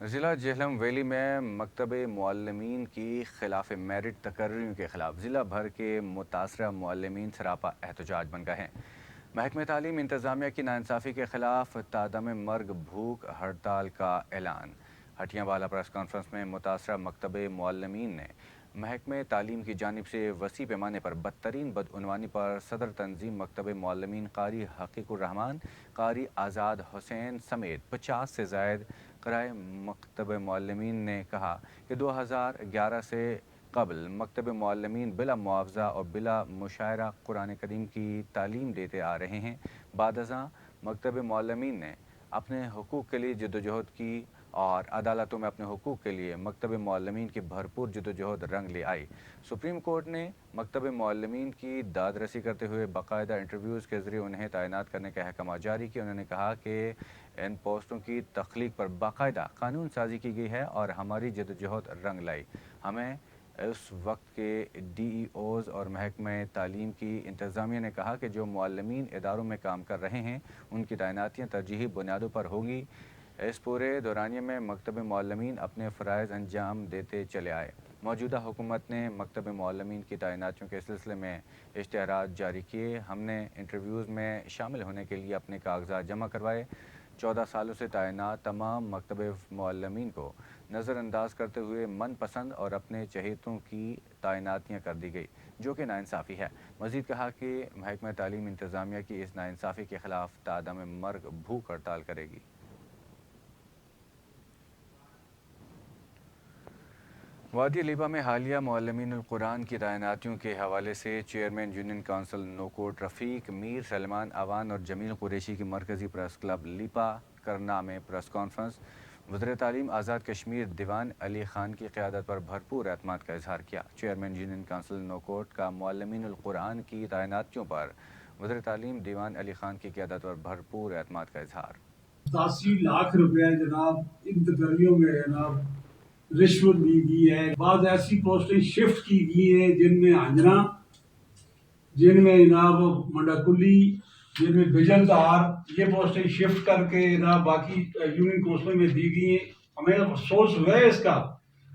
ضلع جہلم ویلی میں مکتب معلمین کی خلاف میرٹ تقرریوں کے خلاف ضلع بھر کے متاثرہ معلمین سراپا احتجاج بن گئے ہیں۔ محکمہ تعلیم انتظامیہ کی ناانصافی کے خلاف تادم مرگ بھوک ہڑتال کا اعلان۔ ہٹیاں والا پریس کانفرنس میں متاثرہ مکتب معلمین نے محکمہ تعلیم کی جانب سے وسیع پیمانے پر بدترین بدعنوانی پر صدر تنظیم مکتب معلمین قاری حقیق الرحمان، قاری آزاد حسین سمیت 50 سے زائد قرائے مکتب معلمین نے کہا کہ 2011 سے قبل مکتب معلمین بلا معاوضہ اور بلا مشاہرہ قرآن کریم کی تعلیم دیتے آ رہے ہیں۔ بعد ازاں مکتب معلمین نے اپنے حقوق کے لیے جدوجہد کی اور عدالتوں میں اپنے حقوق کے لیے مکتب معلمین کی بھرپور جدوجہد رنگ لے آئی۔ سپریم کورٹ نے مکتب معلمین کی داد رسی کرتے ہوئے باقاعدہ انٹرویوز کے ذریعے انہیں تعینات کرنے کا احکامات جاری کیے۔ انہوں نے کہا کہ ان پوسٹوں کی تخلیق پر باقاعدہ قانون سازی کی گئی ہے اور ہماری جدوجہد رنگ لائی۔ ہمیں اس وقت کے ڈی ای اوز اور محکمہ تعلیم کی انتظامیہ نے کہا کہ جو معلمین اداروں میں کام کر رہے ہیں ان کی تعیناتیاں ترجیحی بنیادوں پر ہوں گی۔ اس پورے دورانیے میں مکتب معلمین اپنے فرائض انجام دیتے چلے آئے۔ موجودہ حکومت نے مکتب معلمین کی تعیناتیوں کے سلسلے میں اشتہارات جاری کیے۔ ہم نے انٹرویوز میں شامل ہونے کے لیے اپنے کاغذات جمع کروائے۔ 14 سالوں سے تعینات تمام مکتب معلمین کو نظر انداز کرتے ہوئے من پسند اور اپنے چہیتوں کی تعیناتیاں کر دی گئی، جو کہ ناانصافی ہے۔ مزید کہا کہ محکمہ تعلیم انتظامیہ کی اس ناانصافی کے خلاف تادم مرگ بھوک ہڑتال کرے گی۔ وادی لیبا میں حالیہ معلمین القرآن کی تعیناتیوں کے حوالے سے چیئرمین یونین کونسل نوکوٹ رفیق میر سلمان اوان اور جمیل قریشی کی مرکزی پریس کلب لیپا کرنا میں پریس کانفرنس۔ وزیر تعلیم آزاد کشمیر دیوان علی خان کی قیادت پر بھرپور اعتماد کا اظہار کیا۔ چیئرمین یونین کونسل نوکوٹ کا معلمین القرآن کی تعیناتیوں پر وزیر تعلیم دیوان علی خان کی قیادت پر بھرپور اعتماد کا اظہار۔ 87 لاکھ روپے جناب ان تقرریوں میں جناب رشوت دی گئی ہے۔ بعض ایسی پوسٹیں شفٹ کی گئی ہیں جن میں انجنا، جن میں جناب منڈا کلی، جن میں بجلدار، یہ پوسٹیں شفٹ کر کے جناب باقی یونین کونسلوں میں دی گئی ہیں۔ ہمیں افسوس ہوا ہے اس کا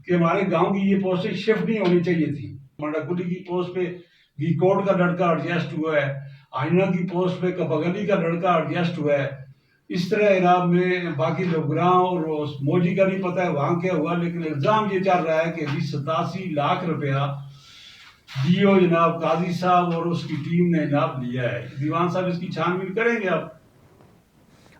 کہ ہمارے گاؤں کی یہ پوسٹیں شفٹ نہیں ہونی چاہیے تھی۔ منڈا کلی کی پوسٹ پہ گھی کوٹ کا لڑکا ایڈجسٹ ہوا ہے، آئینہ کی پوسٹ پہ کپگلی کا لڑکا ایڈجسٹ ہوا ہے۔ اس طرح جناب میں باقی لوگ گراؤں اور موجی کا نہیں پتہ ہے وہاں کیا ہوا، لیکن الزام یہ چل رہا ہے کہ 87 لاکھ روپیہ ڈی او جناب قاضی صاحب اور اس کی ٹیم نے جناب لیا ہے۔ دیوان صاحب اس کی چھان بین کریں گے آپ؟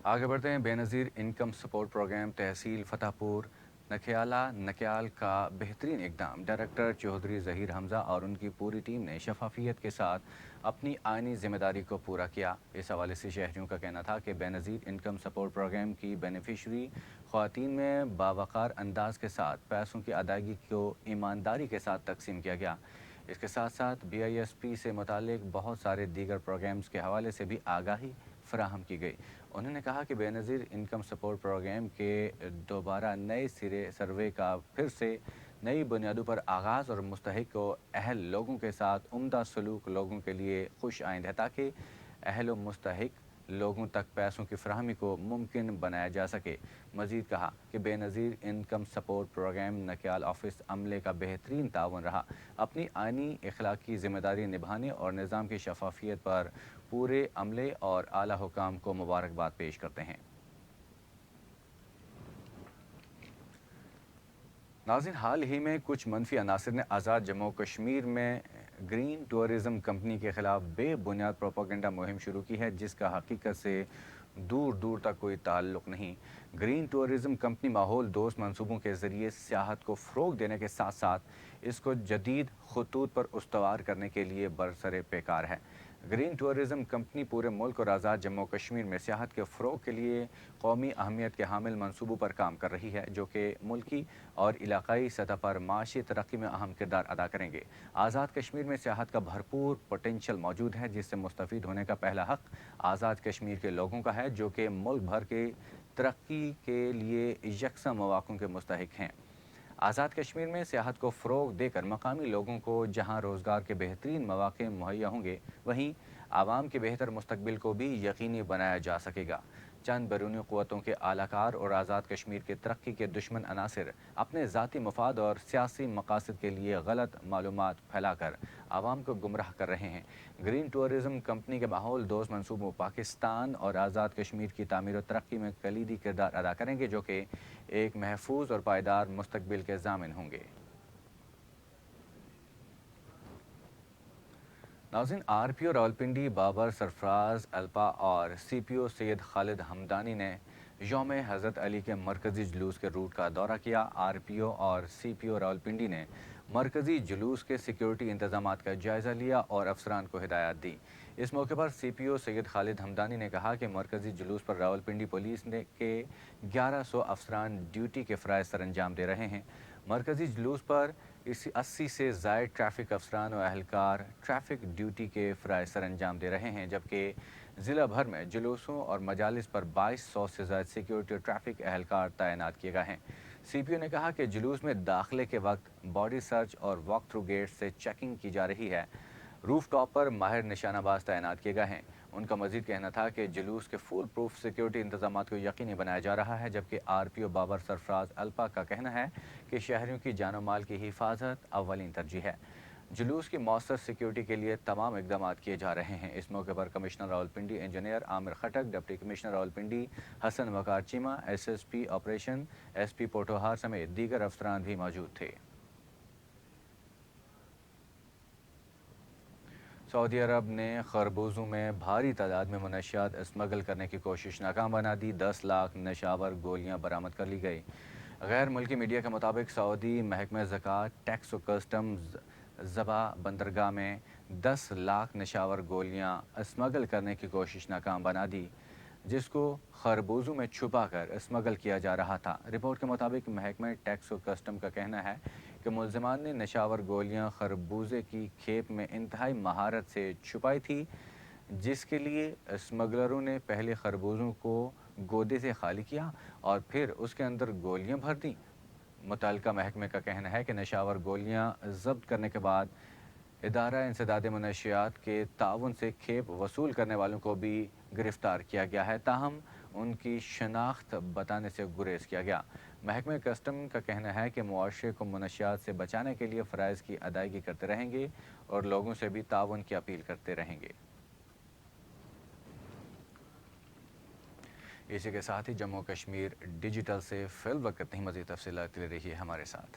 آگے بڑھتے ہیں۔ بے نظیر انکم سپورٹ پروگرام تحصیل فتح پور نکیال کا بہترین اقدام۔ ڈائریکٹر چودھری ظہیر حمزہ اور ان کی پوری ٹیم نے شفافیت کے ساتھ اپنی آئینی ذمہ داری کو پورا کیا۔ اس حوالے سے شہریوں کا کہنا تھا کہ Benazir income support programme کی بینیفیشری خواتین میں باوقار انداز کے ساتھ پیسوں کی ادائیگی کو ایمانداری کے ساتھ تقسیم کیا گیا۔ اس کے ساتھ ساتھ بی آئی ایس پی سے متعلق بہت سارے دیگر پروگرامز کے حوالے سے بھی آگاہی فراہم کی گئی۔ انہوں نے کہا کہ Benazir income support programme کے دوبارہ نئے سرے سروے کا پھر سے نئی بنیادوں پر آغاز اور مستحق و اہل لوگوں کے ساتھ عمدہ سلوک لوگوں کے لیے خوش آئند ہے، تاکہ اہل و مستحق لوگوں تک پیسوں کی فراہمی کو ممکن بنایا جا سکے۔ مزید کہا کہ Benazir income support programme Nakyal office عملے کا بہترین تعاون رہا۔ اپنی آئینی اخلاقی ذمہ داری نبھانے اور نظام کی شفافیت پر پورے عملے اور اعلیٰ حکام کو مبارکباد پیش کرتے ہیں۔ ناظرین، حال ہی میں کچھ منفی عناصر نے آزاد جموں کشمیر میں گرین ٹورزم کمپنی کے خلاف بے بنیاد پروپیگنڈا مہم شروع کی ہے، جس کا حقیقت سے دور دور تک کوئی تعلق نہیں۔ گرین ٹورزم کمپنی ماحول دوست منصوبوں کے ذریعے سیاحت کو فروغ دینے کے ساتھ ساتھ اس کو جدید خطوط پر استوار کرنے کے لیے برسر پیکار ہے۔ گرین ٹورزم کمپنی پورے ملک اور آزاد جموں کشمیر میں سیاحت کے فروغ کے لیے قومی اہمیت کے حامل منصوبوں پر کام کر رہی ہے، جو کہ ملکی اور علاقائی سطح پر معاشی ترقی میں اہم کردار ادا کریں گے۔ آزاد کشمیر میں سیاحت کا بھرپور پوٹینشل موجود ہے، جس سے مستفید ہونے کا پہلا حق آزاد کشمیر کے لوگوں کا ہے، جو کہ ملک بھر کے ترقی کے لیے یکساں مواقع کے مستحق ہیں۔ آزاد کشمیر میں سیاحت کو فروغ دے کر مقامی لوگوں کو جہاں روزگار کے بہترین مواقع مہیا ہوں گے، وہیں عوام کے بہتر مستقبل کو بھی یقینی بنایا جا سکے گا۔ چند بیرونی قوتوں کے اعلیٰ اور آزاد کشمیر کی ترقی کے دشمن عناصر اپنے ذاتی مفاد اور سیاسی مقاصد کے لیے غلط معلومات پھیلا کر عوام کو گمراہ کر رہے ہیں۔ گرین ٹورزم کمپنی کے ماحول دوست منصوبوں پاکستان اور آزاد کشمیر کی تعمیر و ترقی میں کلیدی کردار ادا کریں گے، جو کہ ایک محفوظ اور پائیدار مستقبل کے ضامن ہوں گے۔ ناظرین، آر پی او راولپنڈی بابر سرفراز الپا اور سی پی او سید خالد ہمدانی نے یوم حضرت علی کے مرکزی جلوس کے روٹ کا دورہ کیا۔ آر پی او اور سی پی او راولپنڈی نے مرکزی جلوس کے سیکیورٹی انتظامات کا جائزہ لیا اور افسران کو ہدایات دی۔ اس موقع پر سی پی او سید خالد ہمدانی نے کہا کہ مرکزی جلوس پر راولپنڈی پولیس کے 1100 افسران ڈیوٹی کے فرائض سر انجام دے رہے ہیں۔ مرکزی جلوس پر 80 سے زائد ٹریفک افسران و اہلکار ٹریفک ڈیوٹی کے فرائض سر انجام دے رہے ہیں، جبکہ ضلع بھر میں جلوسوں اور مجالس پر 2200 سے زائد سیکیورٹی اور ٹریفک اہلکار تعینات کیے گئے ہیں۔ سی پی او نے کہا کہ جلوس میں داخلے کے وقت باڈی سرچ اور واک تھرو گیٹ سے چیکنگ کی جا رہی ہے۔ روف ٹاپ پر ماہر نشانہ باز تعینات کیے گئے ہیں۔ ان کا مزید کہنا تھا کہ جلوس کے فول پروف سیکیورٹی انتظامات کو یقینی بنایا جا رہا ہے، جبکہ آر پی او بابر سرفراز الپا کا کہنا ہے کہ شہریوں کی جان و مال کی حفاظت اولین ترجیح ہے۔ جلوس کی مؤثر سیکیورٹی کے لیے تمام اقدامات کیے جا رہے ہیں۔ اس موقع پر commissioner Rawalpindi engineer Aamir Khattak, deputy commissioner Rawalpindi Hassan Waqar Cheema, S S P operation S P Potohar سمیت دیگر افسران بھی موجود تھے۔ سعودی عرب نے خربوزوں میں بھاری تعداد میں منشیات اسمگل کرنے کی کوشش ناکام بنا دی۔ 10 لاکھ نشاور گولیاں برآمد کر لی گئی۔ غیر ملکی میڈیا کے مطابق سعودی محکمہ زکوٰۃ، ٹیکس و کسٹمز ذبح بندرگاہ میں 10 لاکھ نشاور گولیاں اسمگل کرنے کی کوشش ناکام بنا دی، جس کو خربوزوں میں چھپا کر اسمگل کیا جا رہا تھا۔ رپورٹ کے مطابق محکمہ ٹیکس و کسٹم کا کہنا ہے کہ ملزمان نے نشاور گولیاں خربوزے کی کھیپ میں انتہائی مہارت سے چھپائی تھی، جس کے لیے اسمگلروں نے پہلے خربوزوں کو گودے سے خالی کیا اور پھر اس کے اندر گولیاں بھر دیں۔ متعلقہ محکمے کا کہنا ہے کہ نشاور گولیاں ضبط کرنے کے بعد ادارہ انسداد منشیات کے تعاون سے کھیپ وصول کرنے والوں کو بھی گرفتار کیا گیا ہے، تاہم ان کی شناخت بتانے سے گریز کیا گیا۔ محکمہ کسٹم کا کہنا ہے کہ معاشرے کو منشیات سے بچانے کے لیے فرائض کی ادائیگی کرتے رہیں گے اور لوگوں سے بھی تعاون کی اپیل کرتے رہیں گے۔ اسی کے ساتھ ہی جموں کشمیر ڈیجیٹل سے فی الوقت نہیں، مزید تفصیلات کے لیے رہیے ہمارے ساتھ۔